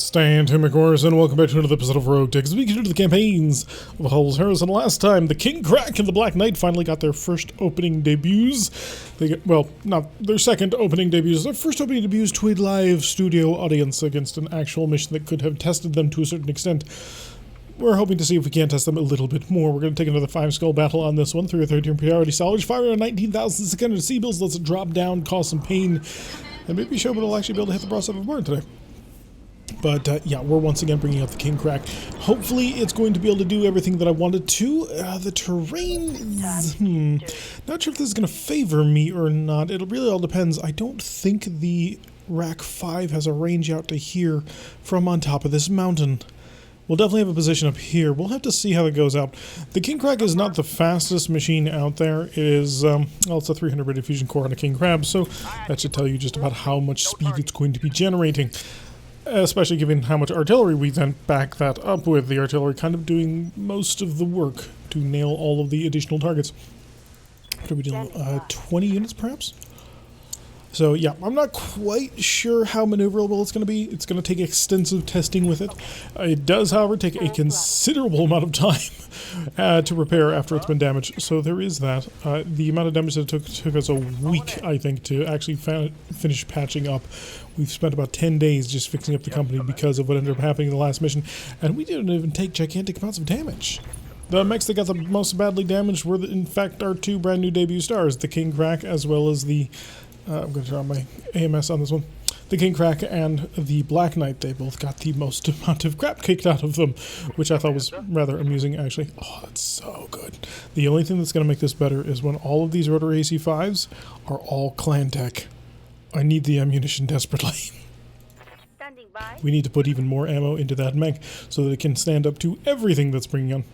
Stan McCorris, and welcome back to another episode of RogueTech. As we continue the campaigns of Howl's Harrows, and last time the King Crack and the Black Knight finally got their first opening debuts. They get, well, not their second opening debuts, their first opening debuts to a live studio audience against an actual mission that could have tested them to a certain extent. We're hoping to see if we can test them a little bit more. We're going to take another 5-skull battle on this one. 3 or 13 priority salvage, 519,600 sea bills. Let's drop down, cause some pain, and maybe Shogun will actually be able to hit the broadside of the barn today. But, yeah, we're once again bringing out the King Crack. Hopefully it's going to be able to do everything that I wanted to. The terrain is... not sure if this is going to favor me or not. It really all depends. I don't think the Rack 5 has a range out to here from on top of this mountain. We'll definitely have a position up here. We'll have to see how it goes out. The King Crack is not the fastest machine out there. It is, well, it's a 300 rated fusion core on a King Crab, so that should tell you just about how much speed it's going to be generating. Especially given how much artillery we then back that up with. The artillery kind of doing most of the work to nail all of the additional targets. What are we doing? 20 units perhaps? So yeah, I'm not quite sure how maneuverable it's going to be. It's going to take extensive testing with it. It does, however, take a considerable amount of time to repair after it's been damaged. So there is that. The amount of damage that it took us a week, I think, to actually finish patching up. We've spent about 10 days just fixing up the company because of what ended up happening in the last mission. And we didn't even take gigantic amounts of damage. The mechs that got the most badly damaged were, in fact, our two brand new debut stars. The King Crack as well as the... I'm going to draw my AMS on this one. The King Crack and the Black Knight, they both got the most amount of crap kicked out of them, which I thought was rather amusing, actually. Oh, that's so good. The only thing that's going to make this better is when all of these rotary AC-5s are all clan tech. I need the ammunition desperately. We need to put even more ammo into that mech so that it can stand up to everything that's bringing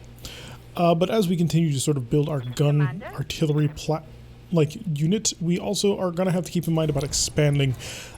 on. But as we continue to sort of build our gun, artillery unit, we also are going to have to keep in mind about expanding.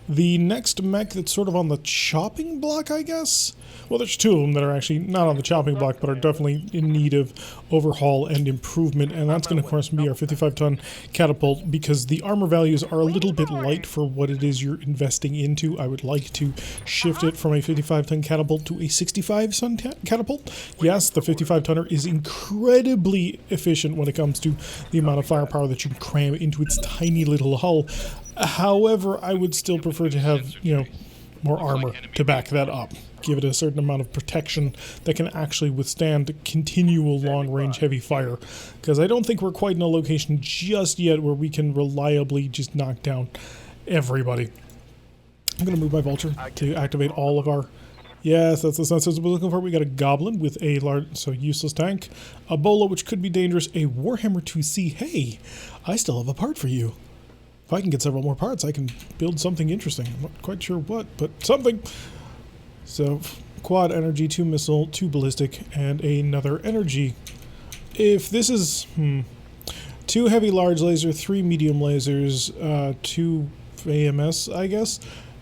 The next mech that's sort of on the chopping block, I guess? Well, there's two of them that are actually not on the chopping block, but are definitely in need of overhaul and improvement, and that's going to, of course, be our 55-ton catapult, because the armor values are a little bit light for what it is you're investing into. I would like to shift it from a 55-ton catapult to a 65-ton catapult. Yes, the 55-tonner is incredibly efficient when it comes to the amount of firepower that you can cram into its tiny little hull. However, I would still prefer to have, you know, more armor to back that up. Give it a certain amount of protection that can actually withstand continual long-range heavy fire. Because I don't think we're quite in a location just yet where we can reliably just knock down everybody. I'm going to move my vulture to activate all of our... Yes, that's the sensors we're looking for. We got a goblin with a large, so useless tank. A bola, which could be dangerous. A Warhammer 2C. Hey, I still have a part for you. If I can get several more parts, I can build something interesting. I'm not quite sure what, but something. So, quad energy, 2 missile, 2 ballistic, and another energy. If this is, 2 heavy large laser, 3 medium lasers, 2 AMS, I guess,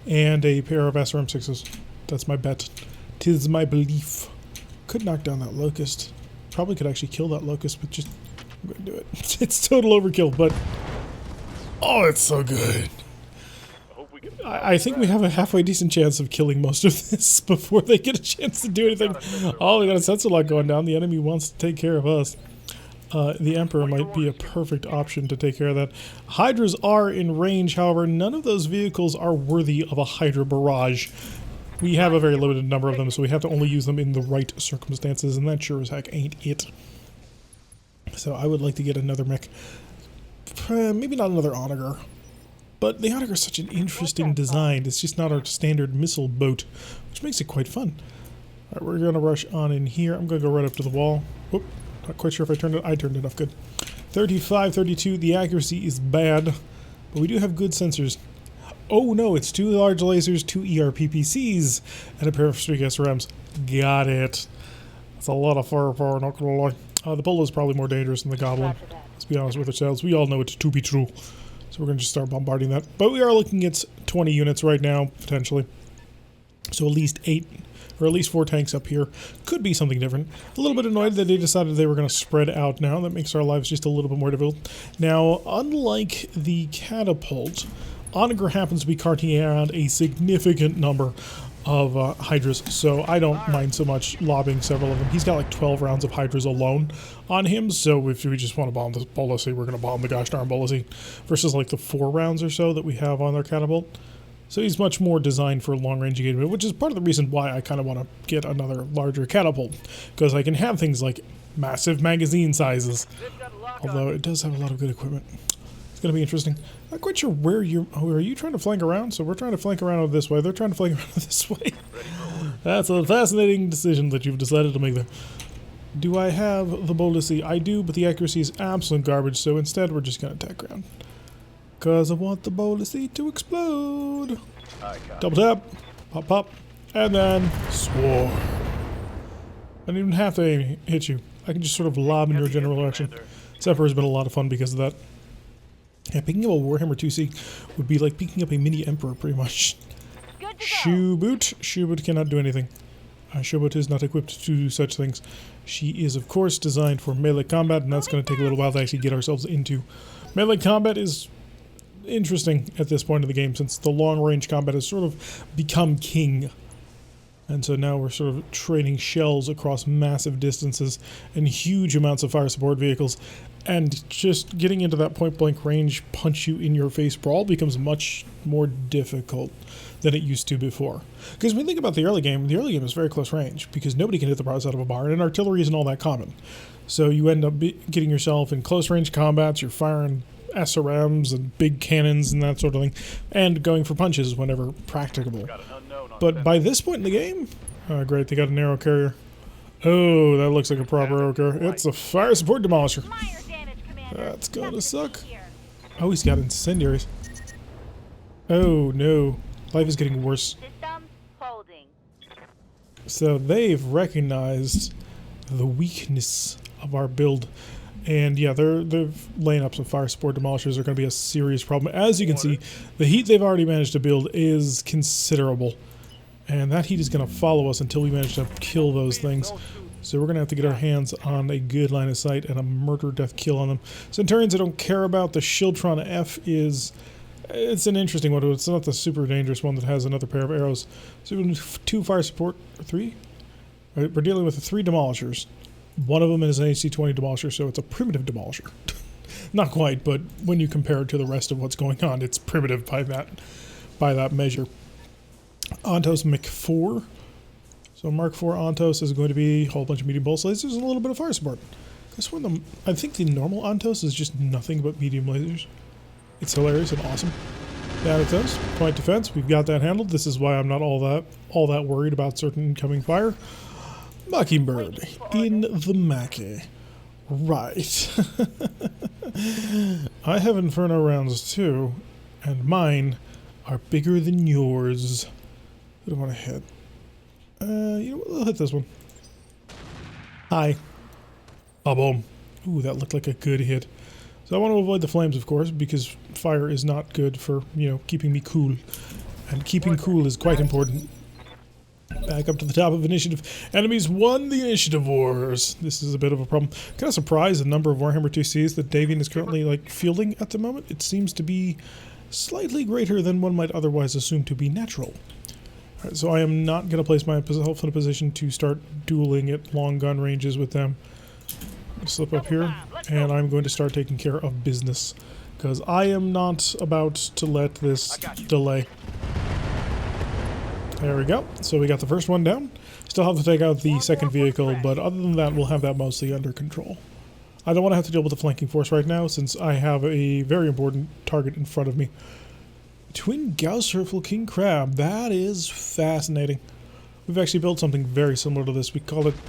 and a pair of SRM6s. That's my bet. 'Tis my belief. Could knock down that locust. Probably could actually kill that locust, but just, I'm gonna do it. It's total overkill, but... Oh, it's so good. I think we have a halfway decent chance of killing most of this before they get a chance to do anything. Oh, we got a sensor lock going down. The enemy wants to take care of us. The Emperor might be a perfect option to take care of that. Hydras are in range, however, none of those vehicles are worthy of a Hydra barrage. We have a very limited number of them, so we have to only use them in the right circumstances, and that sure as heck ain't it. So I would like to get another mech. Maybe not another Onager, but the Onager is such an interesting design. It's just not our standard missile boat, which makes it quite fun. Alright, we're going to rush on in here. I'm going to go right up to the wall. Whoop, not quite sure if I turned it. I turned it off good. 35, 32, the accuracy is bad, but we do have good sensors. Oh no, it's 2 large lasers, 2 ERPPCs, and a pair of streak SRMs. Got it. That's a lot of firepower, not gonna lie. The Polo is probably more dangerous than the Goblin. Let's be honest with ourselves. We all know it to be true. So we're going to just start bombarding that. But we are looking at 20 units right now, potentially. So at least 8, or at least 4 tanks up here. Could be something different. A little bit annoyed that they decided they were going to spread out now. That makes our lives just a little bit more difficult. Now, unlike the catapult, Onager happens to be carting around a significant number of Hydras, so I don't mind so much lobbing several of them. He's got like 12 rounds of Hydras alone on him, so if we just want to bomb the Bolossi, we're going to bomb the gosh darn Bolossi, versus like the 4 rounds or so that we have on our catapult. So he's much more designed for long-range engagement, which is part of the reason why I kind of want to get another larger catapult, because I can have things like massive magazine sizes, although it does have a lot of good equipment. It's going to be interesting. Not quite sure where you're... Oh, are you trying to flank around? So we're trying to flank around this way. They're trying to flank around this way. That's a fascinating decision that you've decided to make there. Do I have the Bolossi? I do, but the accuracy is absolute garbage, so instead we're just going to attack ground. Because I want the Bolossi to explode. Double tap, pop, pop, and then sword. I don't even have to hit you. I can just sort of lob in your general direction. Zephyr has been a lot of fun because of that. Yeah, picking up a Warhammer 2C would be like picking up a mini Emperor, pretty much. Shoeboot. Shoeboot cannot do anything. Shoeboot is not equipped to do such things. She is, of course, designed for melee combat, and that's going to take a little while to actually get ourselves into. Melee combat is interesting at this point in the game, since the long-range combat has sort of become king. And so now we're sort of trading shells across massive distances and huge amounts of fire support vehicles. And just getting into that point-blank range, punch-you-in-your-face brawl becomes much more difficult than it used to before. Because when we think about the early game is very close range, because nobody can hit the brows out of a barn, and artillery isn't all that common. So you end up getting yourself in close-range combats, you're firing SRMs and big cannons and that sort of thing, and going for punches whenever practicable. But by this point in the game... Oh, great, they got an arrow carrier. Oh, that looks like a proper arrow carrier. It's a fire support demolisher. That's gonna suck. Oh, he's got incendiaries. Oh, no. Life is getting worse. So they've recognized the weakness of our build. And yeah, they're laying up some fire support demolishers are going to be a serious problem. As you can see, the heat they've already managed to build is considerable. And that heat is going to follow us until we manage to kill those things. So we're going to have to get our hands on a good line of sight and a murder death kill on them. Centurions I don't care about. The Shieldtron F is... It's an interesting one. It's not the super dangerous one that has another pair of arrows. So we have 2 fire support, or 3? Right, we're dealing with 3 demolishers. One of them is an AC-20 demolisher, so it's a primitive demolisher. Not quite, but when you compare it to the rest of what's going on, it's primitive by that measure. Ontos Mach 4. So Mark 4 Ontos is going to be a whole bunch of medium pulse lasers and a little bit of fire support. This one, I think the normal Ontos is just nothing but medium lasers. It's hilarious and awesome. Thanatos, point defense, we've got that handled. This is why I'm not all that worried about certain incoming fire. Mockingbird in the Mackie. Right. I have Inferno rounds too, and mine are bigger than yours. Who do I want to hit? You know what? I'll hit this one. Hi. Oh, boom. Ooh, that looked like a good hit. So I want to avoid the flames, of course, because fire is not good for, you know, keeping me cool. And keeping cool is quite important. Back up to the top of initiative. Enemies won the initiative wars. This is a bit of a problem. Kind of surprised the number of Warhammer 2Cs that Davian is currently like fielding at the moment. It seems to be slightly greater than one might otherwise assume to be natural. Alright, so I am not going to place myself in a position to start dueling at long gun ranges with them. Slip up here, and I'm going to start taking care of business, because I am not about to let this delay. There we go. So we got the first one down. Still have to take out the second vehicle, but other than that, we'll have that mostly under control. I don't want to have to deal with the flanking force right now, since I have a very important target in front of me. Twin Gauss-Herfel King Crab. That is fascinating. We've actually built something very similar to this. We call it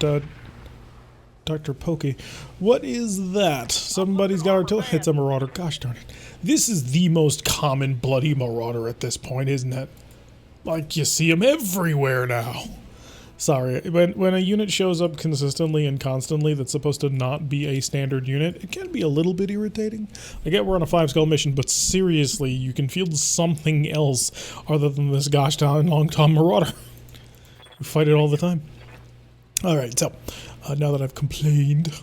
Dr. Pokey. What is that? Somebody's got artillery. It's a marauder. Gosh darn it. This is the most common bloody marauder at this point, isn't it? Like, you see them everywhere now. Sorry, when a unit shows up consistently and constantly that's supposed to not be a standard unit, it can be a little bit irritating. I get we're on a 5-skull mission, but seriously, you can field something else other than this gosh darn long-tom marauder. We fight it all the time. Alright, so, now that I've complained,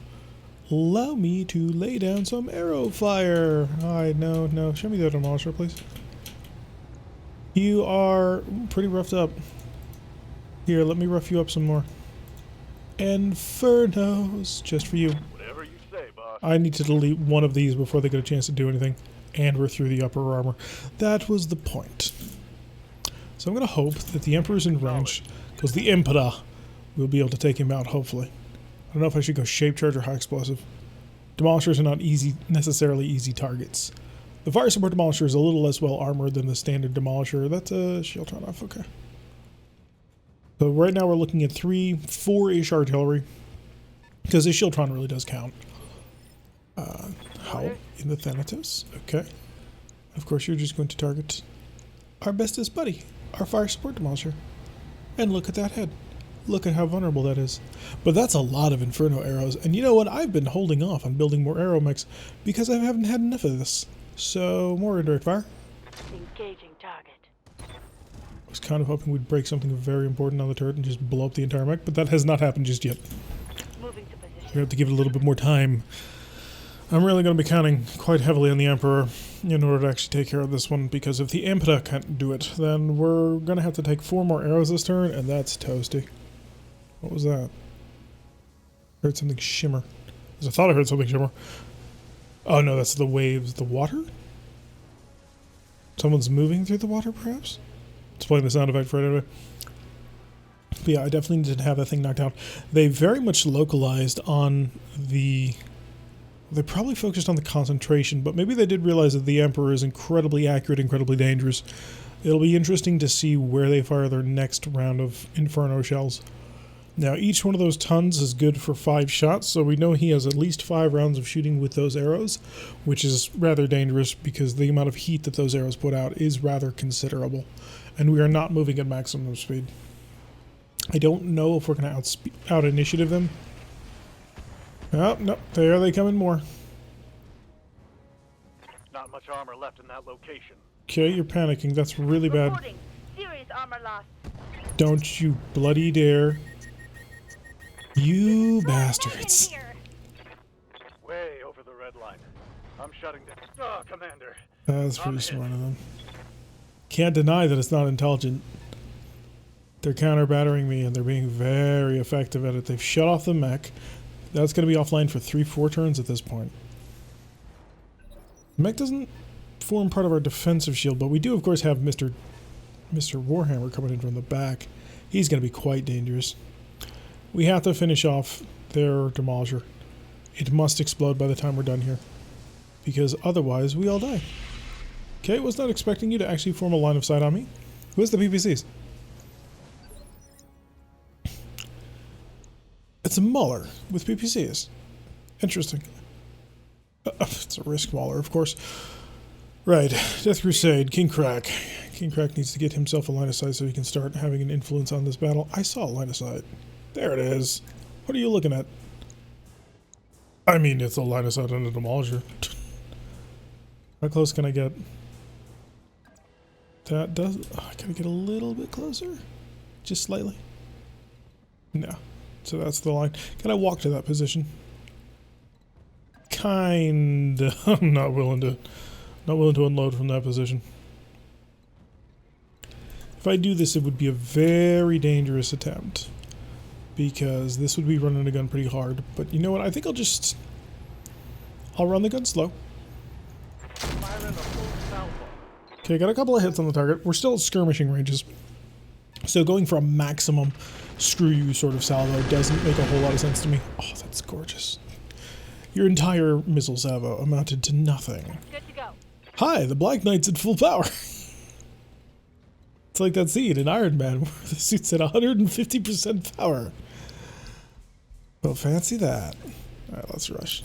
allow me to lay down some arrow fire. Alright, no, show me the demolisher, please. You are pretty roughed up. Here, let me rough you up some more. Infernos, just for you. Whatever you say, boss. I need to delete one of these before they get a chance to do anything. And we're through the upper armor. That was the point. So I'm going to hope that the Emperor's in range, because the Emperor will be able to take him out, hopefully. I don't know if I should go shape charge or high explosive. Demolishers are not necessarily easy targets. The fire support demolisher is a little less well armored than the standard demolisher. That's a shield turn off, okay. So right now we're looking at 4-ish artillery, because the Shieldtron really does count. Howl in the Thanatos, okay. Of course you're just going to target our bestest buddy, our fire support demolisher. And look at that head. Look at how vulnerable that is. But that's a lot of Inferno arrows, and you know what? I've been holding off on building more arrow mechs because I haven't had enough of this. So, more indirect fire. Engaging target. I was kind of hoping we'd break something very important on the turret and just blow up the entire mech, but that has not happened just yet. Moving to position. We have to give it a little bit more time. I'm really going to be counting quite heavily on the Emperor in order to actually take care of this one, because if the Emperor can't do it, then we're going to have to take 4 more arrows this turn, and that's toasty. What was that? I heard something shimmer. I thought I heard something shimmer. Oh no, that's the waves. The water? Someone's moving through the water, perhaps? It's playing the sound effect for it anyway. But yeah, I definitely need to have that thing knocked out. They very much localized on the... They probably focused on the concentration, but maybe they did realize that the Emperor is incredibly accurate, incredibly dangerous. It'll be interesting to see where they fire their next round of Inferno shells. Now, each one of those tons is good for 5 shots, so we know he has at least 5 rounds of shooting with those arrows, which is rather dangerous because the amount of heat that those arrows put out is rather considerable, and we are not moving at maximum speed. I don't know if we're going to out-initiative them. Oh, no, there they come in more. Not much armor left in that location. Okay, you're panicking. That's really bad. Reporting. Serious armor loss. Don't you bloody dare. You bastards. Way over the red line. I'm shutting down. Oh, Commander. That's pretty smart of them. Can't deny that it's not intelligent. They're counter-battering me, and they're being very effective at it. They've shut off the mech. That's going to be offline for 3-4 turns at this point. The mech doesn't form part of our defensive shield, but we do, of course, have Mr. Warhammer coming in from the back. He's going to be quite dangerous. We have to finish off their demolisher. It must explode by the time we're done here, because otherwise we all die. Okay, was not expecting you to actually form a line of sight on me. Who's the PPCs? It's a Mauler with PPCs. Interesting. It's a risk Mauler, of course. Right, Death Crusade, King Crack. King Crack needs to get himself a line of sight so he can start having an influence on this battle. I saw a line of sight. There it is. What are you looking at? I mean, it's a line of sight on a demolisher. How close can I get? That does... Oh, can I get a little bit closer? Just slightly? No. So that's the line. Can I walk to that position? Kinda. I'm not willing to unload from that position. If I do this, it would be a very dangerous attempt, because this would be running a gun pretty hard. But you know what? I think I'll run the gun slow. Okay, got a couple of hits on the target. We're still at skirmishing ranges, so going for a maximum screw you sort of salvo doesn't make a whole lot of sense to me. Oh, that's gorgeous. Your entire missile salvo amounted to nothing. Good to go. Hi, the Black Knight's at full power. It's like that scene in Iron Man where the suit's at 150% power. Well, fancy that. Alright, let's rush.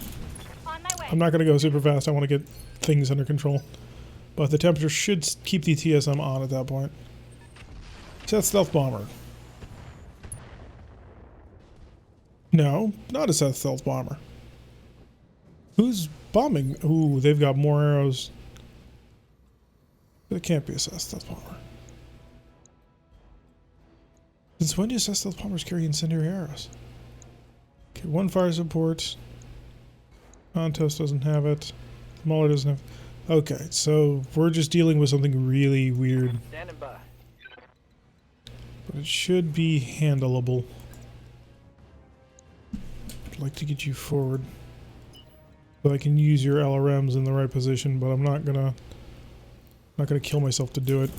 On my way. I'm not going to go super fast. I want to get things under control. But the temperature should keep the TSM on at that point. Set stealth bomber. No, not a Seth stealth bomber. Who's bombing? Ooh, they've got more arrows. But it can't be a Seth stealth bomber. Since when do Seth stealth bombers carry incendiary arrows? Okay, 1 fire support. Ontos doesn't have it. Mauler doesn't have. Okay, so we're just dealing with something really weird. Standing by. But it should be handleable. I'd like to get you forward so I can use your LRMs in the right position, but I'm not gonna kill myself to do it.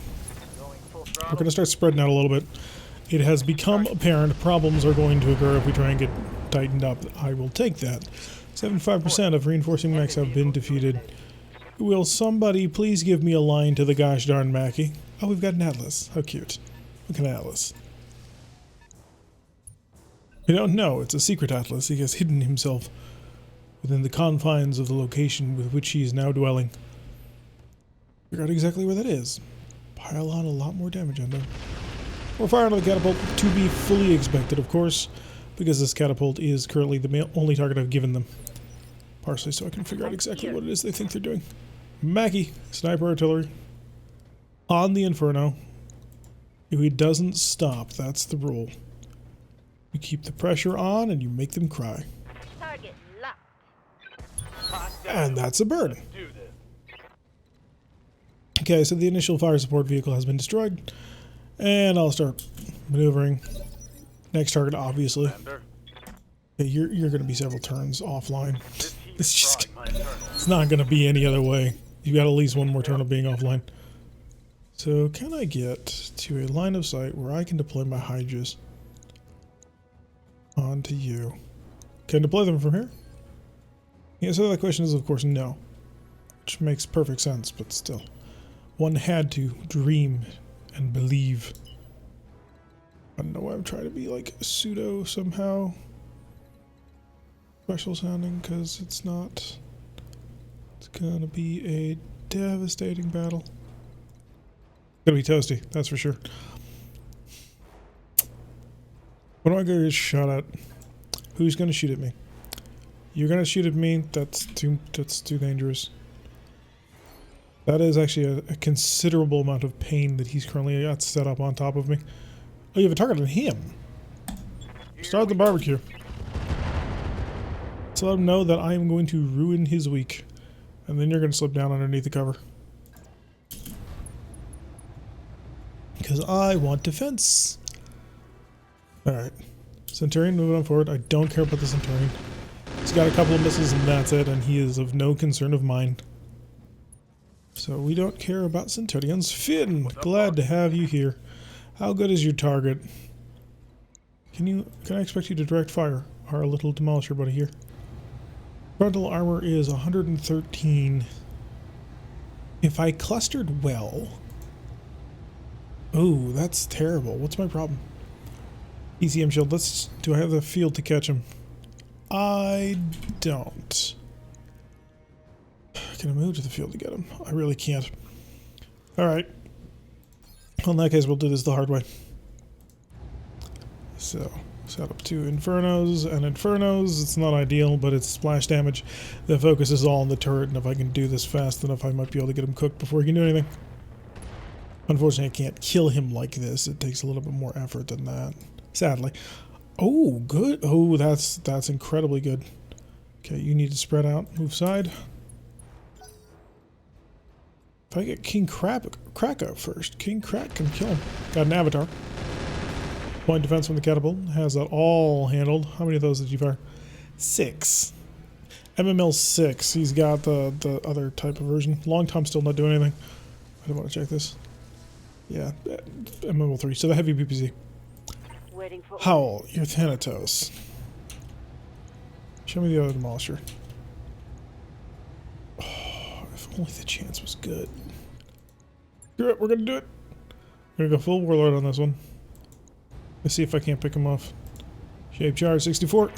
We're gonna start spreading out a little bit. It has become apparent problems are going to occur if we try and get tightened up. I will take that. 75% of reinforcing mechs have been defeated. Will somebody please give me a line to the gosh darn Mackie? Oh, we've got an atlas. How cute. Look at an atlas. We don't know. It's a secret atlas. He has hidden himself within the confines of the location with which he is now dwelling. Figure out exactly where that is. Pile on a lot more damage on them. More fire on the catapult, to be fully expected, of course, because this catapult is currently the only target I've given them. Partially so I can figure out exactly what it is they think they're doing. Mackie, sniper artillery, on the Inferno. If he doesn't stop, that's the rule. You keep the pressure on and you make them cry. Target locked. And that's a bird. Okay, so the initial fire support vehicle has been destroyed. And I'll start maneuvering. Next target, obviously. Okay, you're going to be several turns offline. It's not going to be any other way. You've got at least one more turn of being offline. So can I get to a line of sight where I can deploy my Hydras onto you? Can I deploy them from here? The answer to that question is, of course, no. Which makes perfect sense, but still. One had to dream and believe. I don't know why I'm trying to be like pseudo somehow special sounding, because it's not. It's gonna be a devastating battle. Gonna be toasty, that's for sure. What am I gonna get shot at? Who's gonna shoot at me? You're gonna shoot at me? That's too dangerous. That is actually a considerable amount of pain that he's currently got set up on top of me. Oh, you have a target on him. Start the barbecue. So let him know that I am going to ruin his week. And then you're going to slip down underneath the cover. Because I want defense. Alright. Centurion moving on forward. I don't care about the Centurion. He's got a couple of misses and that's it. And he is of no concern of mine. So we don't care about Centurions. Finn, glad to have you here. How good is your target? Can I expect you to direct fire our little demolisher buddy here? Frontal armor is 113. If I clustered well... Oh, that's terrible. What's my problem? ECM shield. Do I have the field to catch him? I don't. Can I move to the field to get him? I really can't. Alright. Well, in that case, we'll do this the hard way. So, set up 2 Infernos and Infernos. It's not ideal, but it's splash damage. The focus is all on the turret, and if I can do this fast enough, I might be able to get him cooked before he can do anything. Unfortunately, I can't kill him like this. It takes a little bit more effort than that. Sadly. Oh, good. Oh, that's incredibly good. Okay, you need to spread out. Move side. If I get King Crack out first, King Crack can kill him. Got an avatar. Point defense from the catapult. Has that all handled. How many of those did you fire? 6. MML 6. He's got the other type of version. Long Tom still not doing anything. I don't want to check this. Yeah, MML 3. So the heavy PPZ. Howl, you're Thanatos. Show me the other demolisher. Oh, if only the chance was good. Screw it, we're gonna do it. We're gonna go full warlord on this one. Let's see if I can't pick him off. Shape charge 64.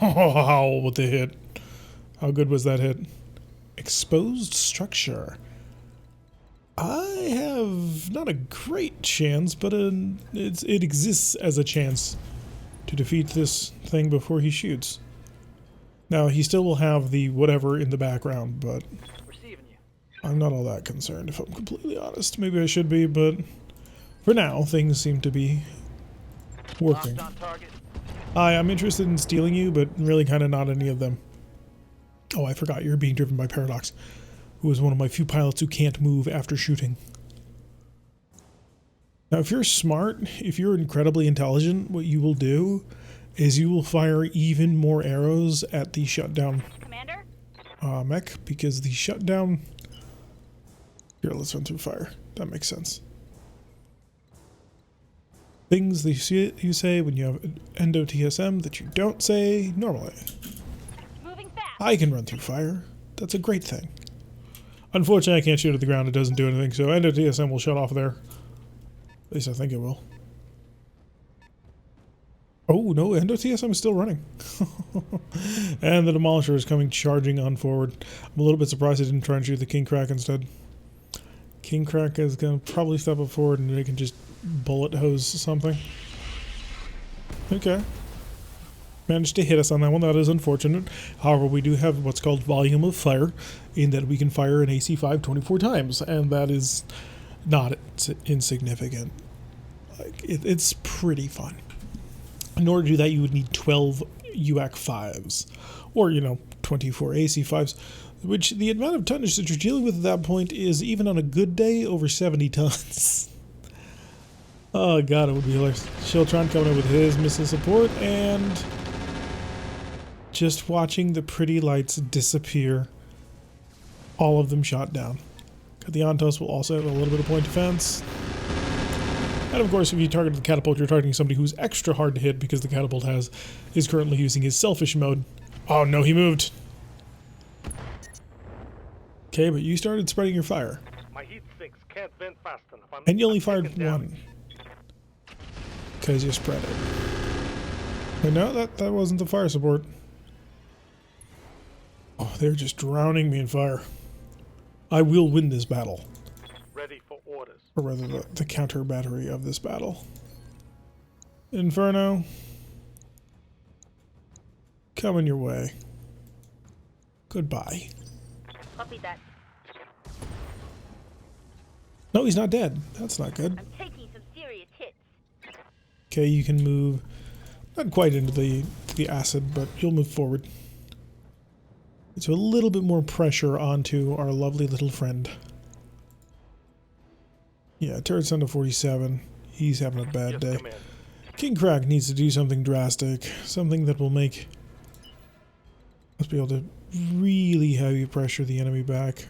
Oh, with the hit. How good was that hit? Exposed structure. I have not a great chance, but it exists as a chance to defeat this thing before he shoots. Now, he still will have the whatever in the background, but I'm not all that concerned, if I'm completely honest. Maybe I should be, but for now, things seem to be working. Hi, I'm interested in stealing you, but really kind of not any of them. Oh, I forgot, you're being driven by Paradox, who is one of my few pilots who can't move after shooting. Now, if you're smart, if you're incredibly intelligent, what you will do is you will fire even more arrows at the shutdown Commander? mech, because the shutdown... Here, let's run through fire. That makes sense. Things that you say when you have endo TSM that you don't say normally. Moving fast. I can run through fire. That's a great thing. Unfortunately, I can't shoot at the ground. It doesn't do anything, so endo TSM will shut off there. At least I think it will. Oh, no, endo TSM is still running. And the Demolisher is coming charging on forward. I'm a little bit surprised I didn't try and shoot the King Crack instead. King Crack is going to probably step up forward and they can just bullet hose something. Okay. Managed to hit us on that one. That is unfortunate. However, we do have what's called volume of fire, in that we can fire an AC-5 24 times, and that is not insignificant. Like, it's pretty fun. In order to do that, you would need 12 UAC-5s, or, 24 AC-5s, which the amount of tonnage that you're dealing with at that point is, even on a good day, over 70 tons. Oh god, it would be hilarious. Shiltron coming in with his missile support, and just watching the pretty lights disappear. All of them shot down. The Ontos will also have a little bit of point defense. And of course, if you target the catapult, you're targeting somebody who's extra hard to hit because the catapult is currently using his selfish mode. Oh no, he moved. Okay, but you started spreading your fire. My heat sinks can't vent fast enough. And you only fired one. Because you spread it. But no, that wasn't the fire support. Oh, they're just drowning me in fire. I will win this battle. Ready for orders. Or rather, the counter battery of this battle. Inferno. Coming your way. Goodbye. Copy that. No, he's not dead. That's not good. I'm taking some serious hits. Okay, you can move, not quite into the acid, but you'll move forward. So a little bit more pressure onto our lovely little friend. Yeah, turret's down to 47. He's having a bad day. Commander. King Crack needs to do something drastic. Something that will make us be able to really heavy pressure the enemy back.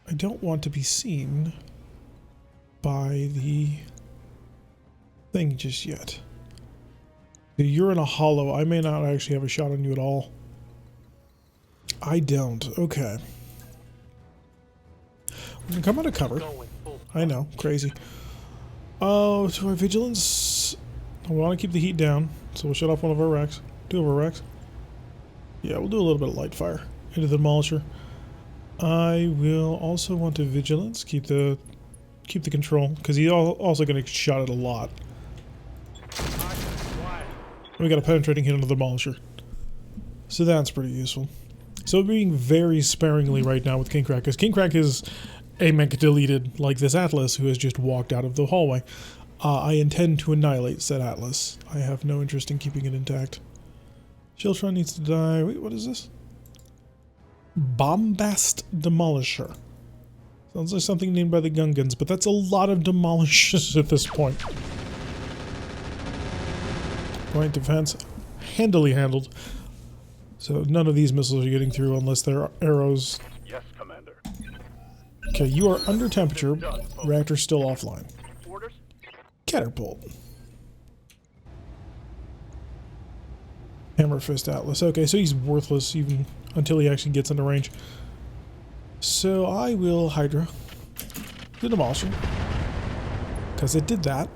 I don't want to be seen by the thing just yet. You're in a hollow. I may not actually have a shot on you at all. I don't. Okay. I'm gonna come out of cover. I know, crazy. Oh, to our vigilance. I want to keep the heat down, so we'll shut off one of our racks. Two of our racks. Yeah, we'll do a little bit of light fire into the Demolisher. I will also want to vigilance, keep the control, because he's also going to get shot at a lot. We got a penetrating hit into the Demolisher, so that's pretty useful. So we're being very sparingly right now with King Crack, because King Crack is a mech deleted like this Atlas who has just walked out of the hallway. I intend to annihilate said Atlas. I have no interest in keeping it intact. Shiltron needs to die. Wait, what is this? Bombast Demolisher. Sounds like something named by the Gungans, but that's a lot of demolishers at this point. Point defense, handily handled. So none of these missiles are getting through unless they're arrows. Yes, Commander. Okay, you are under temperature. Reactor's still offline. Orders. Catapult. Hammer Fist Atlas. Okay, so he's worthless even until he actually gets into range. So I will Hydra the Demolisher, because it did that.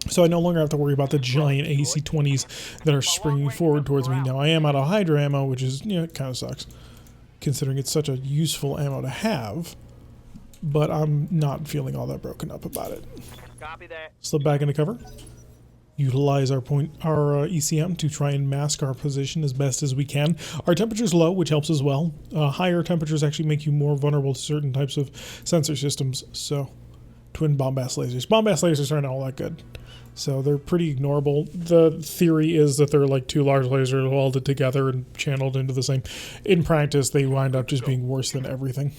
So I no longer have to worry about the giant AC-20s that are springing forward towards me. Now I am out of Hydra ammo, which is, it kind of sucks, considering it's such a useful ammo to have. But I'm not feeling all that broken up about it. Copy that. Slip back into cover. Utilize our ECM to try and mask our position as best as we can. Our temperature's low, which helps as well. Higher temperatures actually make you more vulnerable to certain types of sensor systems. So, twin bombast lasers. Bombast lasers aren't all that good. So they're pretty ignorable. The theory is that they're like two large lasers welded together and channeled into the same. In practice, they wind up just being worse than everything.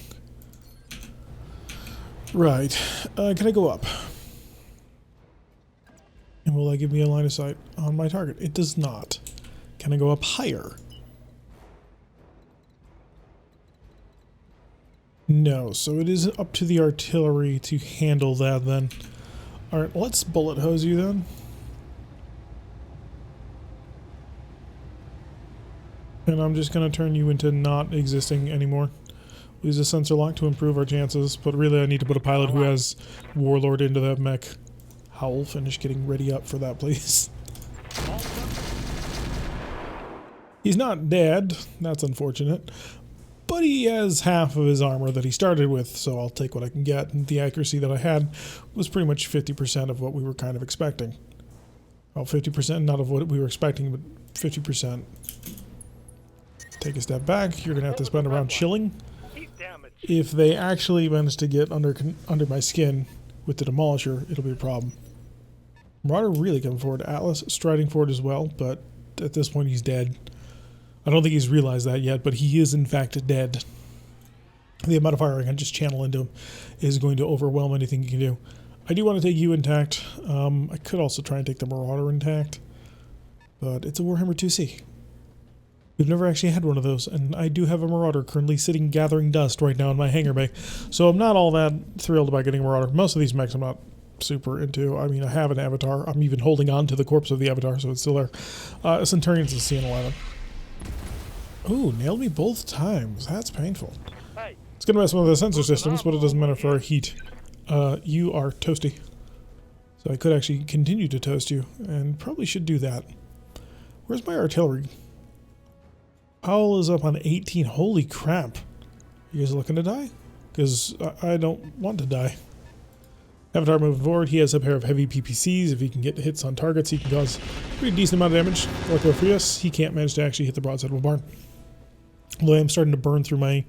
Right. Can I go up? And will that give me a line of sight on my target? It does not. Can I go up higher? No, so it is up to the artillery to handle that then. Alright, let's bullet hose you then. And I'm just going to turn you into not existing anymore. Use a sensor lock to improve our chances, but really I need to put a pilot who has Warlord into that mech. Howl, finish getting ready up for that, please. He's not dead, that's unfortunate, but he has half of his armor that he started with, so I'll take what I can get. And the accuracy that I had was pretty much 50% of what we were kind of expecting. Well, 50% not of what we were expecting, but 50%. Take a step back, you're going to have to spend around chilling. If they actually manage to get under my skin with the Demolisher, it'll be a problem. Marauder really coming forward. Atlas striding forward as well, but at this point he's dead. I don't think he's realized that yet, but he is in fact dead. The amount of fire I can just channel into him is going to overwhelm anything you can do. I do want to take you intact. I could also try and take the Marauder intact, but it's a Warhammer 2C. We've never actually had one of those, and I do have a Marauder currently sitting gathering dust right now in my hangar bay, so I'm not all that thrilled about getting a Marauder. Most of these mechs I'm not super into. I mean, I have an Avatar. I'm even holding on to the corpse of the Avatar, so it's still there. Centurion's a CN11. Ooh, nailed me both times. That's painful. It's going to mess with the sensor systems, but it doesn't matter for our heat. You are toasty. So I could actually continue to toast you, and probably should do that. Where's my artillery? Howl is up on 18. Holy crap. You guys looking to die? Because I don't want to die. Avatar moving forward. He has a pair of heavy PPCs. If he can get hits on targets, he can cause a pretty decent amount of damage. Luckily for us, he can't manage to actually hit the broadside of a barn. Although I'm starting to burn through my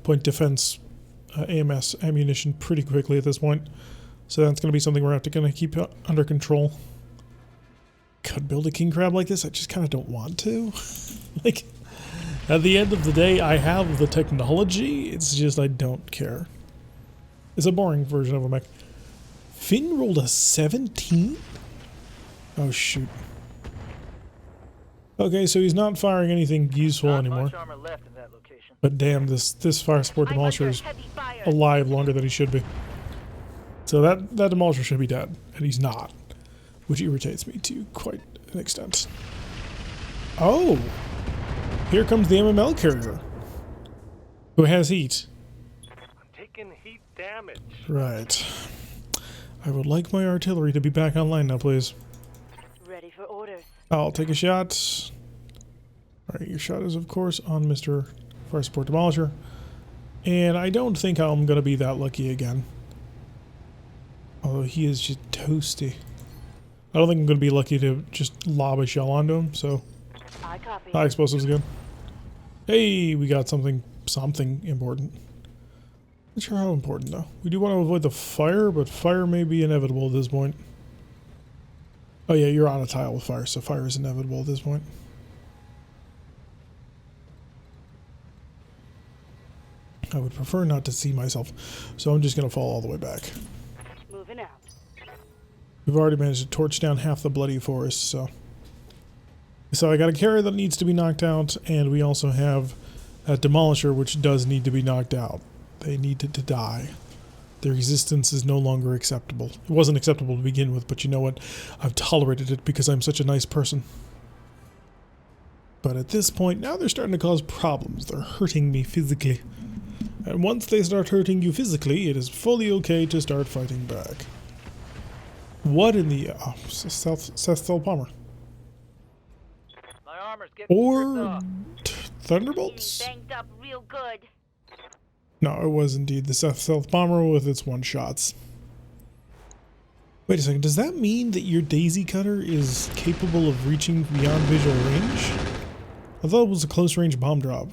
point defense AMS ammunition pretty quickly at this point. So that's going to be something we're going to keep under control. Could build a king crab like this. I just kind of don't want to. Like, at the end of the day, I have the technology. It's just I don't care. It's a boring version of a mech. Finn rolled a 17? Oh, shoot. Okay, so he's not firing anything useful anymore. But damn, this fire support demolisher is alive longer than he should be. So that demolisher should be dead, and he's not. Which irritates me to quite an extent. Oh! Here comes the MML carrier. Who has heat. I'm taking heat damage. Right. I would like my artillery to be back online now, please. Ready for orders. I'll take a shot. Alright, your shot is, of course, on Mr. Fire Support Demolisher. And I don't think I'm going to be that lucky again. Although he is just toasty. I don't think I'm going to be lucky to just lob a shell onto him, so... I copy. High explosives again. Hey, we got something important. Not sure how important, though. We do want to avoid the fire, but fire may be inevitable at this point. Oh yeah, you're on a tile with fire, so fire is inevitable at this point. I would prefer not to see myself, so I'm just going to fall all the way back. Moving out. We've already managed to torch down half the bloody forest, so... So I got a carrier that needs to be knocked out, and we also have a demolisher which does need to be knocked out. They needed to die. Their existence is no longer acceptable. It wasn't acceptable to begin with, but you know what? I've tolerated it because I'm such a nice person. But at this point, now they're starting to cause problems. They're hurting me physically. And once they start hurting you physically, it is fully okay to start fighting back. What in the... Seth Palmer. Or Thunderbolts? Banged up real good. No, it was indeed the Stealth Bomber with its one-shots. Wait a second, does that mean that your Daisy Cutter is capable of reaching beyond visual range? I thought it was a close-range bomb drop.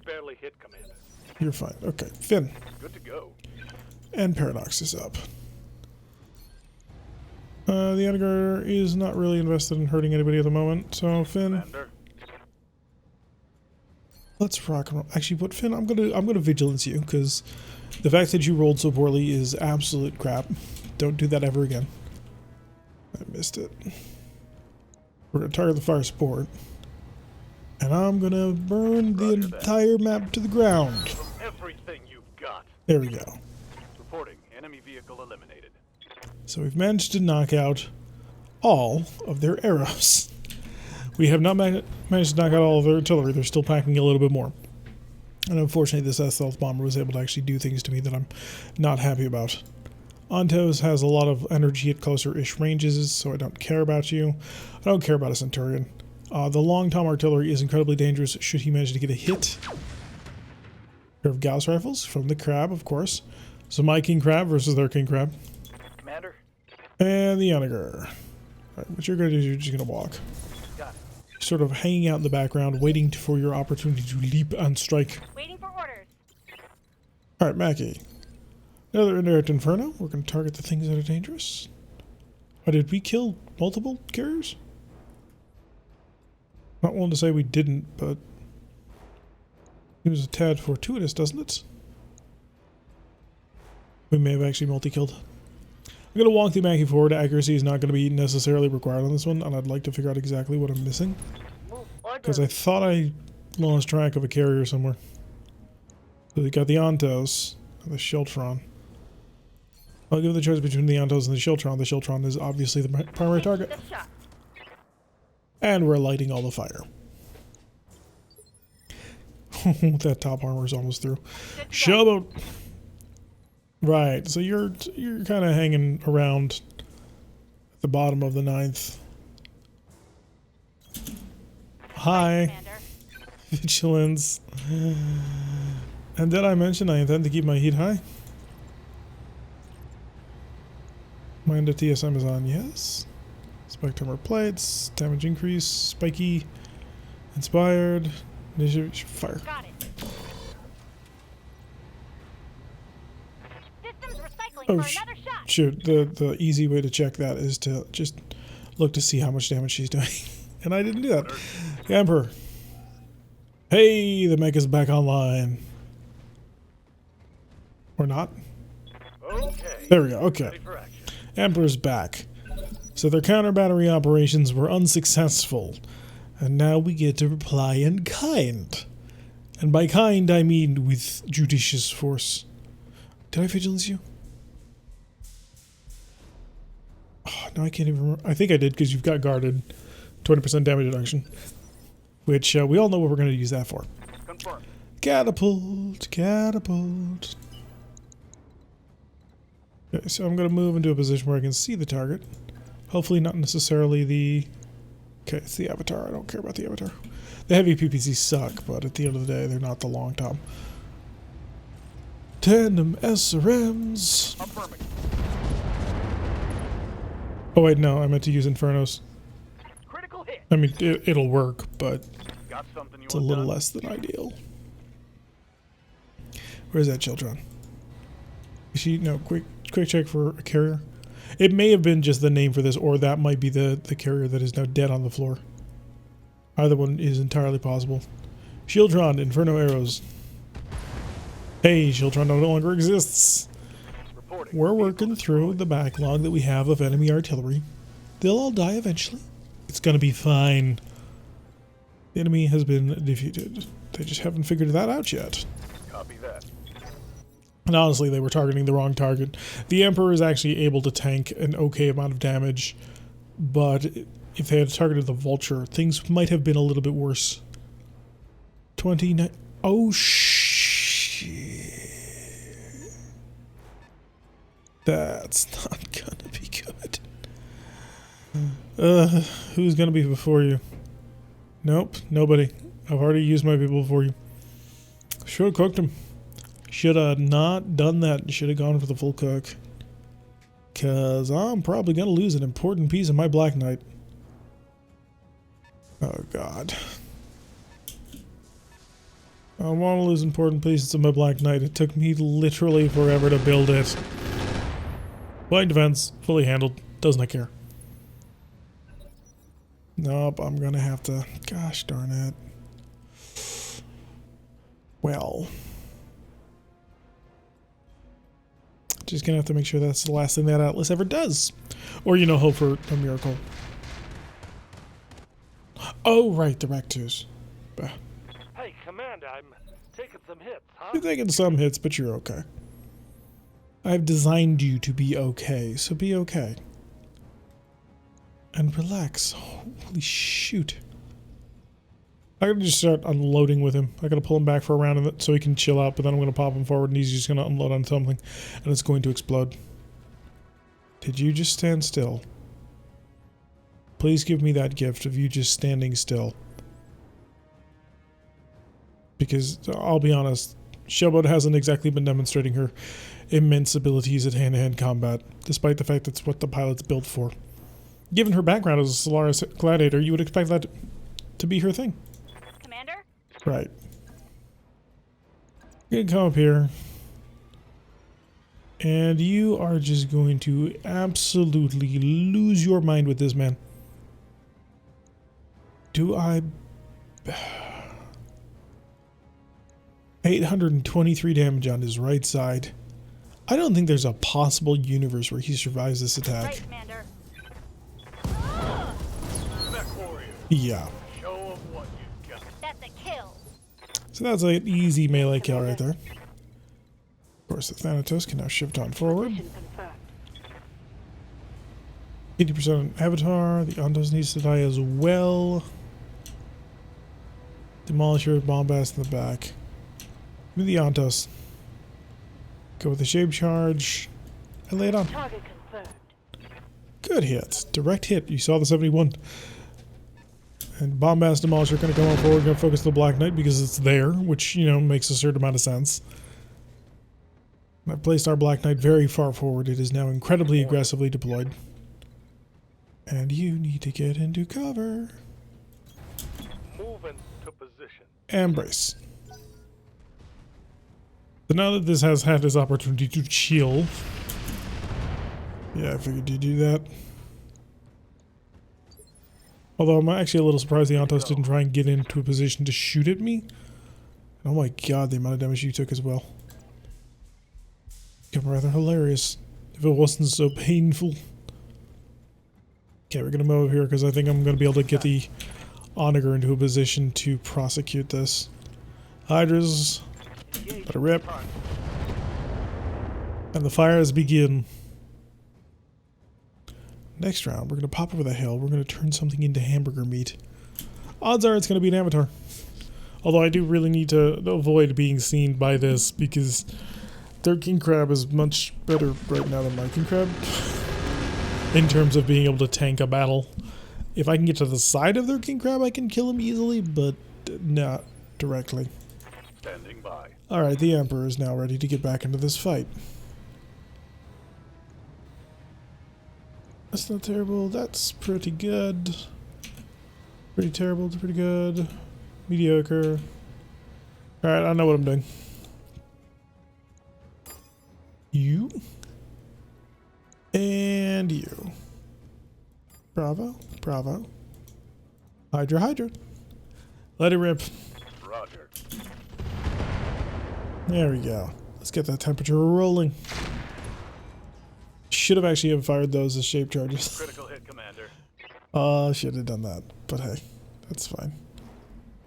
Barely hit, Commander. You're fine. Okay, Finn. Good to go. And Paradox is up. The Edgar is not really invested in hurting anybody at the moment, so Finn... Commander. Let's rock and roll. Actually, what, Finn? I'm gonna vigilance you because the fact that you rolled so poorly is absolute crap. Don't do that ever again. I missed it. We're gonna target the fire support, and I'm gonna burn the entire map to the ground. Everything you've got. There we go. Reporting. Enemy vehicle eliminated. So we've managed to knock out all of their arrows. We have not managed to knock out all of their artillery. They're still packing a little bit more. And unfortunately, this stealth bomber was able to actually do things to me that I'm not happy about. Ontos has a lot of energy at closer-ish ranges, so I don't care about you. I don't care about a Centurion. The long-tom artillery is incredibly dangerous should he manage to get a hit. Pair of Gauss rifles from the Crab, of course. So my King Crab versus their King Crab. Commander. And the Onager. Alright, what you're going to do is you're just going to walk. Got it. Sort of hanging out in the background, waiting for your opportunity to leap and strike. Waiting for orders. Alright, Mackie. Another indirect inferno. We're going to target the things that are dangerous. Oh, did we kill multiple carriers? Not willing to say we didn't, but it was a tad fortuitous, doesn't it? We may have actually multi-killed. I'm going to walk the Mackie forward. Accuracy is not going to be necessarily required on this one, and I'd like to figure out exactly what I'm missing. Because I thought I lost track of a carrier somewhere. So we got the Ontos and the Shiltron. I'll give the choice between the Ontos and the Shiltron. The Shiltron is obviously the primary target. And we're lighting all the fire. That top armor is almost through. Showboat! Right, so you're kind of hanging around at the bottom of the 9th. Hi. Vigilance. And did I mention I intend to keep my heat high? Mind the TSM is on, yes. Spike armor plates, damage increase, spiky, inspired, initiative, fire. Got it. Systems recycling for another shot. Shoot, the easy way to check that is to just look to see how much damage she's doing. And I didn't do that. The Emperor. Hey, the mech is back online. Or not? Okay. There we go, okay. Ready for action. Emperor's back. So their counter battery operations were unsuccessful. And now we get to reply in kind. And by kind, I mean with judicious force. Did I vigilance you? Oh, no, I can't even remember. I think I did because you've got guarded. 20% damage reduction. Which we all know what we're going to use that for. Confirm. Catapult, catapult. Okay, so I'm going to move into a position where I can see the target. Hopefully not necessarily the... Okay, it's the Avatar. I don't care about the Avatar. The heavy PPCs suck, but at the end of the day, they're not the long top. Tandem SRMs. Affirming. Oh wait, no, I meant to use Infernos. Critical hit. I mean, it'll work, but Got something you it's a want little done? less than ideal. Where's that Children? Is she, no, quick check for a carrier. It may have been just the name for this, or that might be the carrier that is now dead on the floor. Either one is entirely possible. Shieldtron, Inferno arrows. Hey, Shieldtron no longer exists. Reporting. We're working through the backlog that we have of enemy artillery. They'll all die eventually. It's gonna be fine. The enemy has been defeated. They just haven't figured that out yet. Copy that. And honestly, they were targeting the wrong target. The Emperor is actually able to tank an okay amount of damage, but if they had targeted the Vulture, things might have been a little bit worse. 29... Oh, shit. That's not gonna be good. Who's gonna be before you? Nope, nobody. I've already used my people before you. Should have cooked him. Should have not done that. Should have gone for the full cook. Because I'm probably going to lose an important piece of my Black Knight. Oh, God. I don't want to lose important pieces of my Black Knight. It took me literally forever to build it. Blind defense. Fully handled. Does not care. Nope, I'm going to have to... Gosh darn it. Well. Just gonna have to make sure that's the last thing that Atlas ever does. Or, you know, hope for a miracle. Oh, right, the Rectus. Hey, Commander, I'm taking some hits, huh? You're taking some hits, but you're okay. I've designed you to be okay, so be okay. And relax. Holy shoot. I gotta just start unloading with him. I gotta pull him back for a round of it so he can chill out, but then I'm gonna pop him forward and he's just gonna unload on something and it's going to explode. Did you just stand still? Please give me that gift of you just standing still. Because, I'll be honest, Showboat hasn't exactly been demonstrating her immense abilities at hand-to-hand combat, despite the fact that's what the pilot's built for. Given her background as a Solaris gladiator, you would expect that to be her thing. Commander? Right. You can come up here. And you are just going to absolutely lose your mind with this man. Do I... 823 damage on his right side. I don't think there's a possible universe where he survives this attack. Right, Commander. Mech warrior, Yeah. show 'em what you've got. That's a kill. So that's an easy melee kill right there. Of course, the Thanatos can now shift on forward. 80% on Avatar. The Ontos needs to die as well. Demolisher, Bombast in the back. Give me the Ontos. Go with the Shape Charge. And lay it on. Target confirmed. Good hit. Direct hit. You saw the 71. And Bombast Demolisher going to come on forward. Going to focus the Black Knight because it's there, which, you know, makes a certain amount of sense. I placed our Black Knight very far forward. It is now incredibly aggressively deployed. And you need to get into cover. Moving to position. And brace. So now that this has had his opportunity to chill. Yeah, I figured you'd do that. Although I'm actually a little surprised the Ontos didn't try and get into a position to shoot at me. Oh my god, the amount of damage you took as well. Become rather hilarious. If it wasn't so painful. Okay, we're gonna move here because I think I'm gonna be able to get the Onager into a position to prosecute this. Hydras, let it rip. And the fires begin. Next round, we're gonna pop over the hill. We're gonna turn something into hamburger meat. Odds are it's gonna be an Avatar. Although I do really need to avoid being seen by this because their King Crab is much better right now than my King Crab. In terms of being able to tank a battle. If I can get to the side of their King Crab, I can kill him easily, but not directly. Standing by. Alright, the Emperor is now ready to get back into this fight. That's not terrible. That's pretty good. Pretty terrible to pretty good. Mediocre. Alright, I know what I'm doing. You. And you. Bravo. Bravo. Hydra, Hydra. Let it rip. Roger. There we go. Let's get that temperature rolling. Should have actually have fired those as shape charges. Critical hit, Commander. Should have done that. But hey, that's fine.